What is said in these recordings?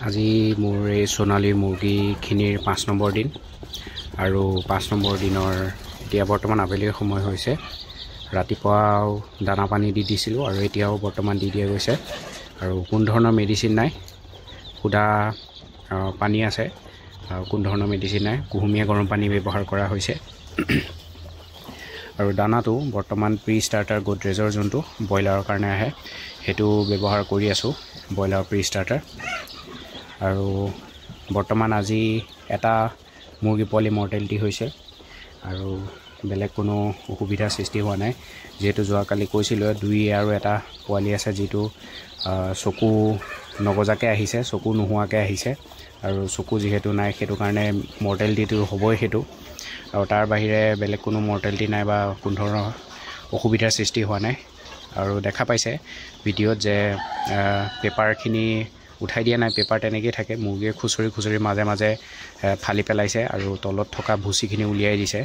আজি মোৰ এই সোণালী মুৰ্গীখিনিৰ 5 নম্বৰ দিন আৰু 5 নম্বৰ দিনৰ এতিয়া বৰ্তমান আবেলিৰ সময় হৈছে। ৰাতিপুৱাও দানা পানী দি দিছিলোঁ আৰু এতিয়াও বৰ্তমান দি দিয়া গৈছে আৰু কোনো ধৰণৰ মেডিচিন নাই, সুদা পানী আছে, কোনো ধৰণৰ মেডিচিন নাই, কুহুমীয়া গৰম পানী ব্যৱহাৰ কৰা হৈছে। আৰু দানাটো বৰ্তমান প্ৰি ষ্টাৰ্টাৰ গোদৰেজৰ যোনটো ব্ৰইলাৰৰ কাৰণে আহে সেইটো ব্যৱহাৰ কৰি আছোঁ, ব্ৰইলাৰ প্ৰি ষ্টাৰ্টাৰ। আৰু বৰ্তমান আজি এটা মুৰ্গী পোৱালি মৰ্টেলিটি হৈছে আৰু বেলেগ কোনো অসুবিধাৰ সৃষ্টি হোৱা নাই, যিহেতু যোৱাকালি কৈছিলোঁ 2 আৰু এটা পোৱালি আছে যিটো চকু নগজাকৈ আহিছে, চকু নোহোৱাকৈ আহিছে আৰু চকু যিহেতু নাই সেইটো কাৰণে মৰ্টেলিটিটো হ'বই সেইটো। আৰু তাৰ বাহিৰে বেলেগ কোনো মৰ্টেলিটি নাই বা কোনো ধৰণৰ অসুবিধাৰ সৃষ্টি হোৱা নাই। আৰু দেখা পাইছে ভিডিঅ'ত যে পেপাৰখিনি উঠাই দিয়া নাই, পেপাৰ তেনেকৈয়ে থাকে, মুৰ্গীয়ে খুচৰি মাজে মাজে ফালি পেলাইছে আৰু তলত থকা ভুচিখিনি উলিয়াই দিছে।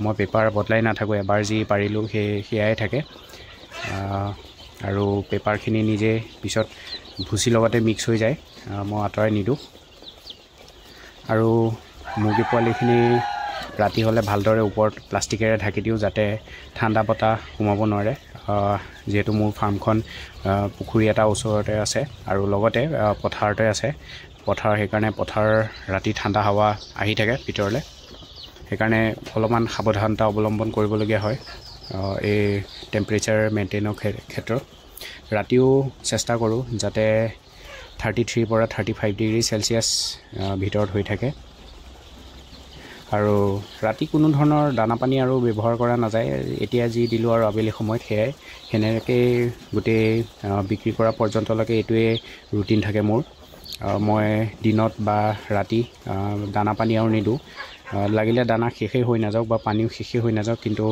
মই পেপাৰ বদলাই নাথাকোঁ, এবাৰ যি পাৰিলোঁ সেয়াই থাকে আৰু পেপাৰখিনি নিজে পিছত ভুচিৰ লগতে মিক্স হৈ যায়, মই আঁতৰাই নিদিওঁ। আৰু মুৰ্গী পোৱালিখিনি ৰাতি হ'লে ভালদৰে ওপৰত প্লাষ্টিকেৰে ঢাকি দিওঁ যাতে ঠাণ্ডা বতাহ সোমাব নোৱাৰে, যিহেতু মোৰ ফাৰ্মখন পুখুৰী এটা ওচৰতে আছে আৰু লগতে পথাৰতে আছে, সেইকাৰণে পথাৰ ৰাতি ঠাণ্ডা হাৱা আহি থাকে ভিতৰলৈ, সেইকাৰণে অলপমান সাৱধানতা অৱলম্বন কৰিবলগীয়া হয় এই টেম্পাৰেচাৰ মেইনটেইনৰ ক্ষেত্ৰত। ৰাতিও চেষ্টা কৰোঁ যাতে 33 পৰা 35 ডিগ্ৰী চেলচিয়াছ ভিতৰত হৈ থাকে। আৰু ৰাতি কোনো ধৰণৰ দানা পানী আৰু ব্যৱহাৰ কৰা নাযায়, এতিয়া যি দিলোঁ আৰু আবেলি সময়ত সেনেকৈ গোটেই বিক্ৰী কৰা পৰ্যন্তলৈকে এইটোৱে ৰুটিন থাকে মোৰ। মই দিনত বা ৰাতি দানা পানী আৰু নিদিওঁ, লাগিলে দানা শেষেই হৈ নাযাওক বা পানীও শেষেই হৈ নাযাওক, কিন্তু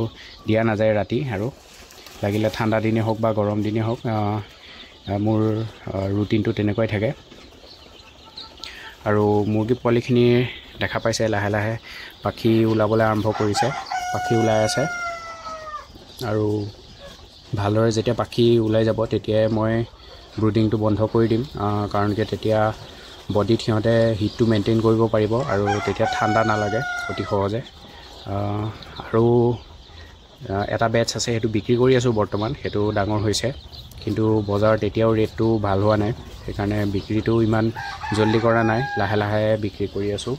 দিয়া নাযায় ৰাতি। আৰু লাগিলে ঠাণ্ডা দিনেই হওক বা গৰম দিনেই হওক মোৰ ৰুটিনটো তেনেকুৱাই থাকে। আৰু মুৰ্গী পোৱালিখিনি দেখা পাইছে লাহে লাহে পাখি ওলাবলৈ আৰম্ভ কৰিছে, পাখি ওলাই আছে আৰু ভালদৰে যেতিয়া পাখি ওলাই যাব তেতিয়াই মই ব্ৰুডিংটো বন্ধ কৰি দিম, কাৰণ কি তেতিয়া বডিত সিহঁতে হিটটো মেইনটেইন কৰিব পাৰিব আৰু তেতিয়া ঠাণ্ডা নালাগে অতি সহজে। আৰু এটা বেটছ আছে সেইটো বিক্ৰী কৰি আছোঁ বৰ্তমান, সেইটো ডাঙৰ হৈছে, কিন্তু বজাৰত এতিয়াও ৰেটটো ভাল হোৱা নাই, সেইকাৰণে বিক্ৰীটো ইমান জল্দি কৰা নাই, লাহে লাহে বিক্ৰী কৰি আছোঁ।